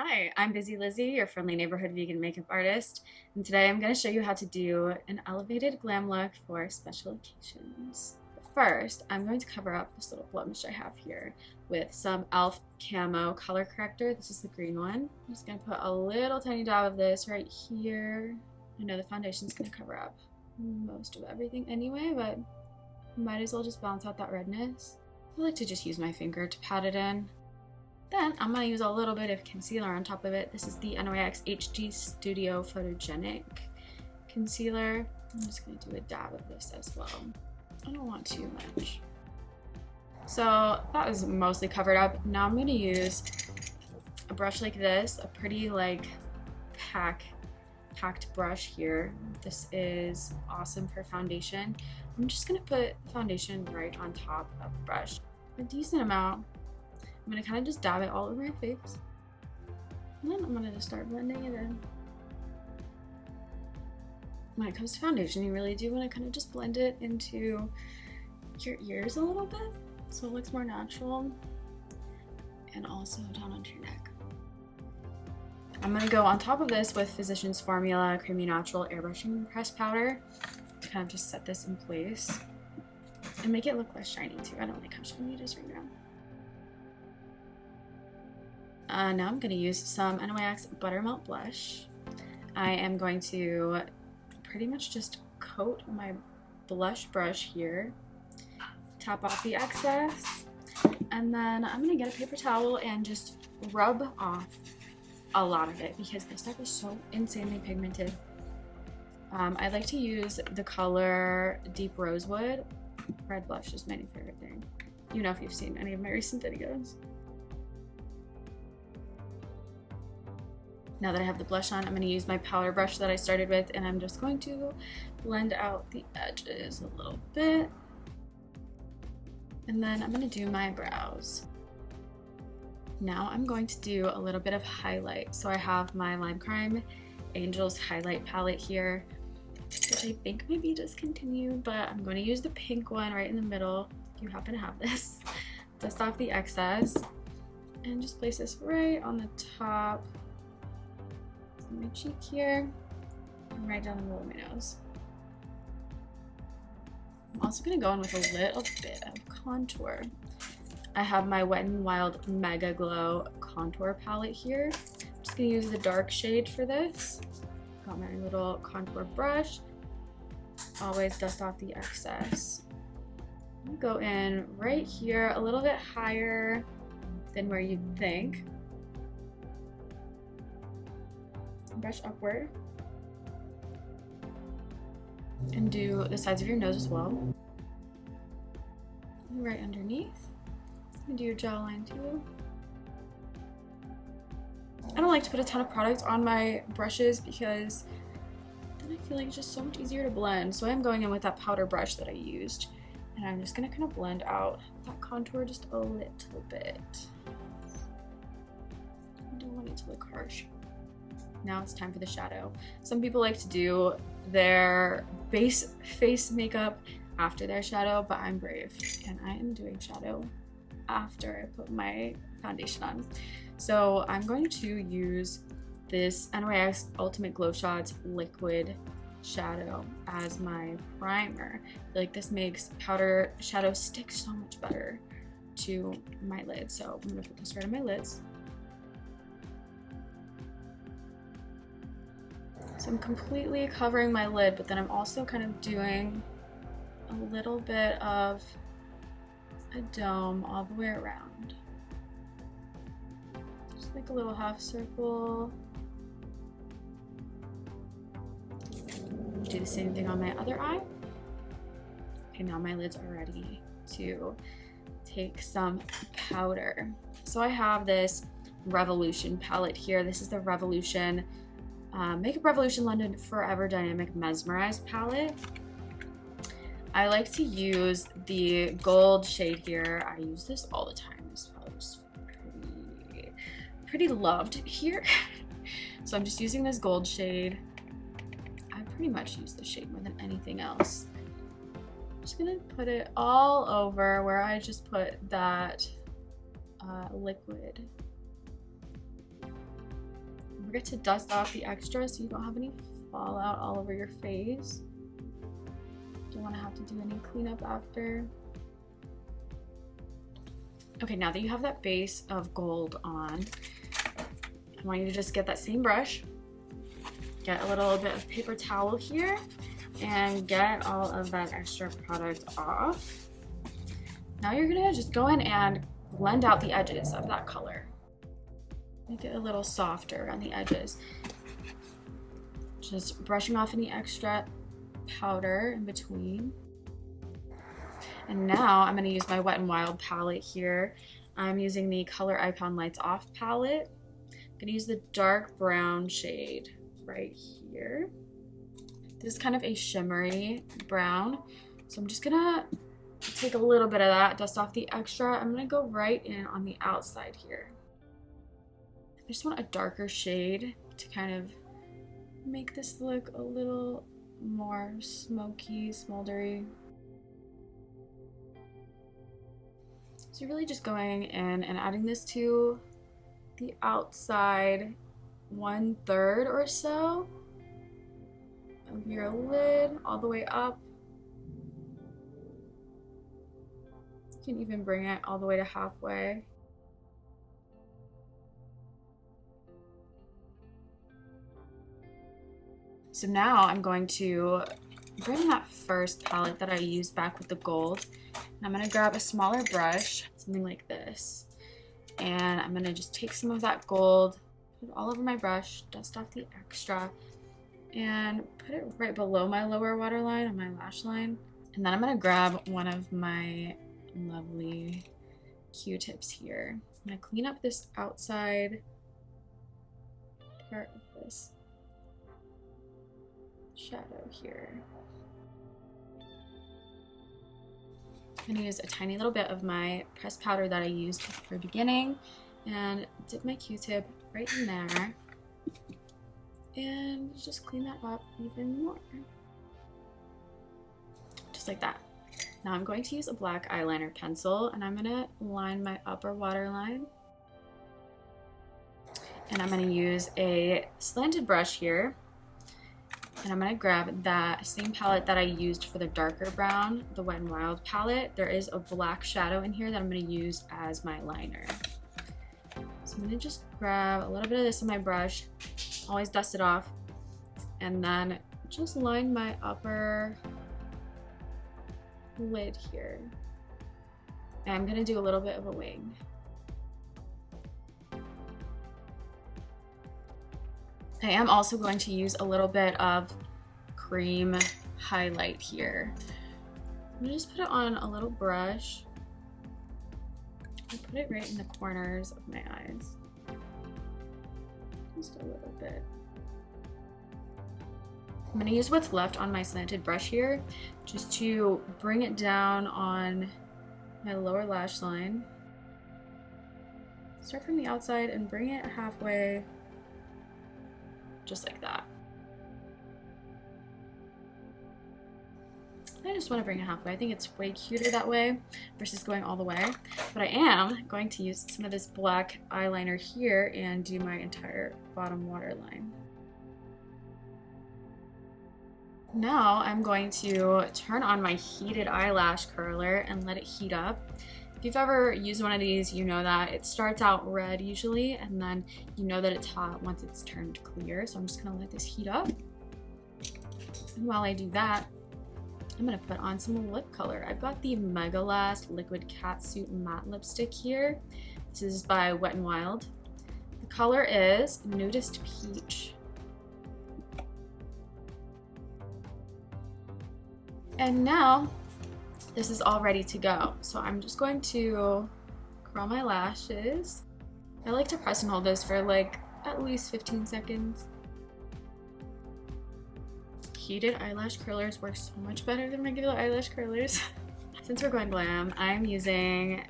Hi, I'm Busy Lizzie, your friendly neighborhood vegan makeup artist, and today I'm going to show you how to do an elevated glam look for special occasions. But first, I'm going to cover up this little blemish I have here with some e.l.f. Camo color corrector. This is the green one. I'm just going to put a little tiny dab of this right here. I know the foundation's going to cover up most of everything anyway, but might as well just balance out that redness. I like to just use my finger to pat it in. Then I'm going to use a little bit of concealer on top of it. This is the NYX HD Studio Photogenic Concealer. I'm just going to do a dab of this as well. I don't want too much. So that is mostly covered up. Now I'm going to use a brush like this, a pretty like packed brush here. This is awesome for foundation. I'm just going to put the foundation right on top of the brush. A decent amount. I'm going to kind of just dab it all over my face. And then I'm going to just start blending it in. When it comes to foundation, you really do want to kind of just blend it into your ears a little bit so it looks more natural, and also down onto your neck. I'm going to go on top of this with Physicians Formula Creamy Natural Airbrushing Pressed Powder to kind of just set this in place and make it look less shiny too. I don't like how shiny it is right now. Now I'm going to use some NYX Buttermelt Blush. I am going to pretty much just coat my blush brush here, tap off the excess, and then I'm going to get a paper towel and just rub off a lot of it because this stuff is so insanely pigmented. I like to use the color Deep Rosewood. Red blush is my new favorite thing. You know if you've seen any of my recent videos. Now that I have the blush on, I'm going to use my powder brush that I started with, and I'm just going to blend out the edges a little bit. And then I'm going to do my brows. Now I'm going to do a little bit of highlight. So I have my Lime Crime Angels highlight palette here, which I think might be discontinued, but I'm going to use the pink one right in the middle. If you happen to have this, dust off the excess and just place this right on the top of my cheek here and right down the middle of my nose. I'm also going to go in with a little bit of contour. I have my Wet n Wild Mega Glow contour palette here. I'm just going to use the dark shade for this. Got my little contour brush. Always dust off the excess. I'm going to go in right here, a little bit higher than where you'd think. Brush upward. And do the sides of your nose as well. Right underneath. And do your jawline too. I don't like to put a ton of product on my brushes because then I feel like it's just so much easier to blend. So I'm going in with that powder brush that I used, and I'm just gonna kind of blend out that contour just a little bit. I don't want it to look harsh. Now it's time for the shadow. Some people like to do their base face makeup after their shadow, but I'm brave and I am doing shadow after I put my foundation on. So I'm going to use this NYX Ultimate Glow Shots Liquid Shadow as my primer. I feel like this makes powder shadow stick so much better to my lids. So I'm gonna put this right on my lids. So I'm completely covering my lid, but then I'm also kind of doing a little bit of a dome all the way around. Just like a little half circle. Do the same thing on my other eye. Okay, now my lids are ready to take some powder. So I have this Revolution palette here. This is the Revolution Makeup Revolution London Forever Dynamic Mesmerized palette. I like to use the gold shade here. I use this all the time. This palette is pretty loved here. So I'm just using this gold shade. I pretty much use this shade more than anything else. I'm just gonna put it all over where I just put that liquid forget to dust off the extra so you don't have any fallout all over your face. Don't want to have to do any cleanup after. Okay, now that you have that base of gold on, I want you to just get that same brush, get a little bit of paper towel here, and get all of that extra product off. Now you're gonna just go in and blend out the edges of that color. Make it a little softer on the edges. Just brushing off any extra powder in between. And now I'm gonna use my Wet n Wild palette here. I'm using the Color Icon Lights Off palette. I'm gonna use the dark brown shade right here. This is kind of a shimmery brown. So I'm just gonna take a little bit of that, dust off the extra. I'm gonna go right in on the outside here. I just want a darker shade to kind of make this look a little more smoky, smoldery. So you're really just going in and adding this to the outside 1/3 or so of your lid, all the way up. You can even bring it all the way to halfway. So now I'm going to bring that first palette that I used back with the gold, and I'm gonna grab a smaller brush, something like this, and I'm gonna just take some of that gold, put it all over my brush, dust off the extra, and put it right below my lower waterline on my lash line. And then I'm gonna grab one of my lovely Q-tips here. I'm gonna clean up this outside part of this shadow here. I'm gonna use a tiny little bit of my pressed powder that I used for the beginning and dip my Q-tip right in there and just clean that up even more. Just like that. Now I'm going to use a black eyeliner pencil and I'm gonna line my upper waterline. And I'm gonna use a slanted brush here. And I'm gonna grab that same palette that I used for the darker brown, the Wet n Wild palette. There is a black shadow in here that I'm gonna use as my liner. So I'm gonna just grab a little bit of this in my brush, always dust it off, and then just line my upper lid here. And I'm gonna do a little bit of a wing. I am also going to use a little bit of cream highlight here. I'm gonna just put it on a little brush and put it right in the corners of my eyes. Just a little bit. I'm gonna use what's left on my slanted brush here just to bring it down on my lower lash line. Start from the outside and bring it halfway, just like that. I just want to bring it halfway. I think it's way cuter that way versus going all the way. But I am going to use some of this black eyeliner here and do my entire bottom waterline. Now I'm going to turn on my heated eyelash curler and let it heat up. If you've ever used one of these, you know that it starts out red usually, and then you know that it's hot once it's turned clear. So I'm just gonna let this heat up. And while I do that, I'm gonna put on some lip color. I've got the Mega Last Liquid Catsuit Matte Lipstick here. This is by Wet n Wild. The color is Nudist Peach. And now, this is all ready to go. So I'm just going to curl my lashes. I like to press and hold this for like at least 15 seconds. Heated eyelash curlers work so much better than regular eyelash curlers. Since we're going glam, I'm using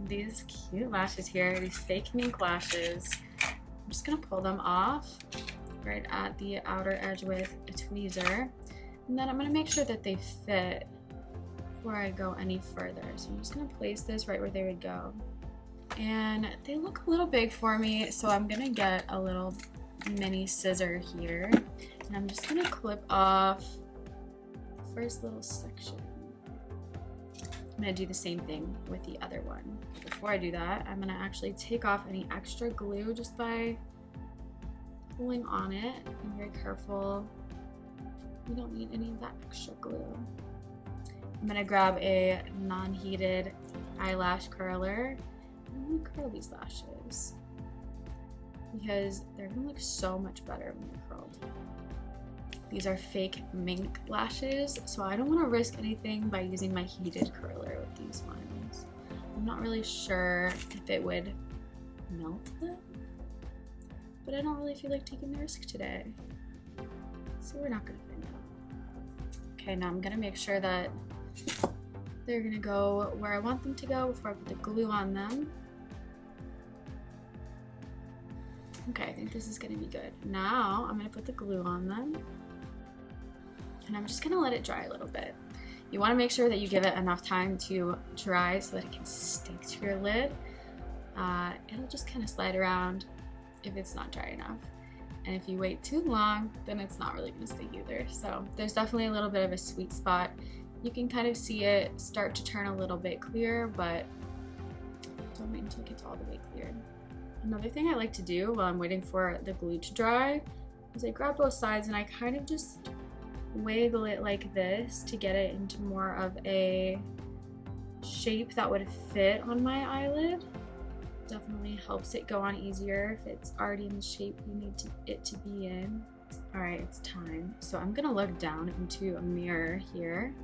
these cute lashes here, these fake mink lashes. I'm just gonna pull them off right at the outer edge with a tweezer. And then I'm gonna make sure that they fit before I go any further. So I'm just gonna place this right where they would go. And they look a little big for me, so I'm gonna get a little mini scissor here, and I'm just gonna clip off the first little section. I'm gonna do the same thing with the other one. Before I do that, I'm gonna actually take off any extra glue just by pulling on it. Be very careful. We don't need any of that extra glue. I'm gonna grab a non-heated eyelash curler. I'm gonna curl these lashes because they're gonna look so much better when they're curled. These are fake mink lashes, so I don't want to risk anything by using my heated curler with these ones. I'm not really sure if it would melt them, but I don't really feel like taking the risk today, so we're not gonna find out. Okay, now I'm gonna make sure that they're gonna go where I want them to go before I put the glue on them. Okay, I think this is gonna be good. Now I'm gonna put the glue on them, and I'm just gonna let it dry a little bit. You wanna make sure that you give it enough time to dry so that it can stick to your lid. It'll just kind of slide around if it's not dry enough. And if you wait too long, then it's not really gonna stick either. So there's definitely a little bit of a sweet spot. You can kind of see it start to turn a little bit clear, but don't wait until it gets all the way clear. Another thing I like to do while I'm waiting for the glue to dry is I grab both sides and I kind of just wiggle it like this to get it into more of a shape that would fit on my eyelid. Definitely helps it go on easier if it's already in the shape you need it to be in. All right, it's time. So I'm gonna look down into a mirror here.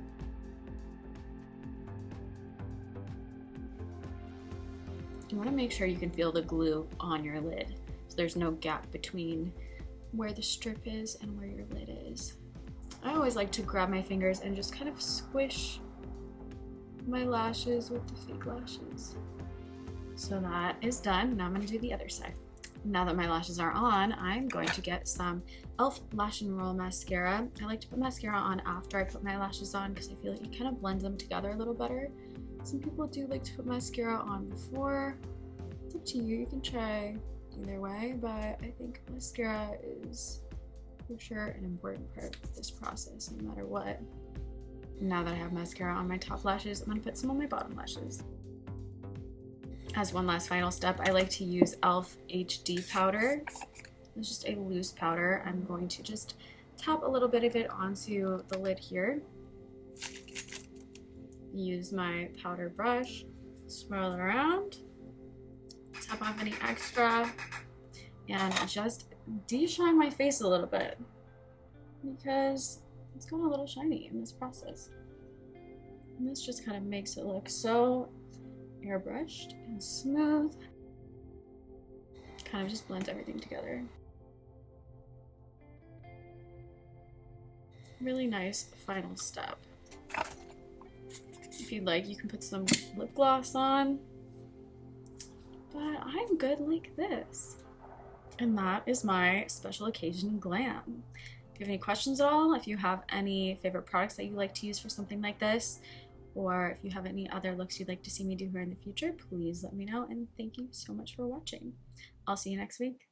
You wanna make sure you can feel the glue on your lid, so there's no gap between where the strip is and where your lid is. I always like to grab my fingers and just kind of squish my lashes with the fake lashes. So that is done. Now I'm gonna do the other side. Now that my lashes are on, I'm going to get some e.l.f. Lash and Roll mascara. I like to put mascara on after I put my lashes on because I feel like it kind of blends them together a little better. Some people do like to put mascara on before. It's up to you. You can try either way, but I think mascara is for sure an important part of this process, no matter what. Now that I have mascara on my top lashes, I'm gonna put some on my bottom lashes. As one last final step, I like to use e.l.f. HD powder. It's just a loose powder. I'm going to just tap a little bit of it onto the lid here. Use my powder brush, swirl it around, tap off any extra, and just de-shine my face a little bit because it's got a little shiny in this process. And this just kind of makes it look so airbrushed and smooth. Kind of just blends everything together. Really nice final step. If you'd like, you can put some lip gloss on, but I'm good like this. And that is my special occasion glam. If you have any questions at all, if you have any favorite products that you like to use for something like this, or if you have any other looks you'd like to see me do here in the future, please let me know, and thank you so much for watching. I'll see you next week.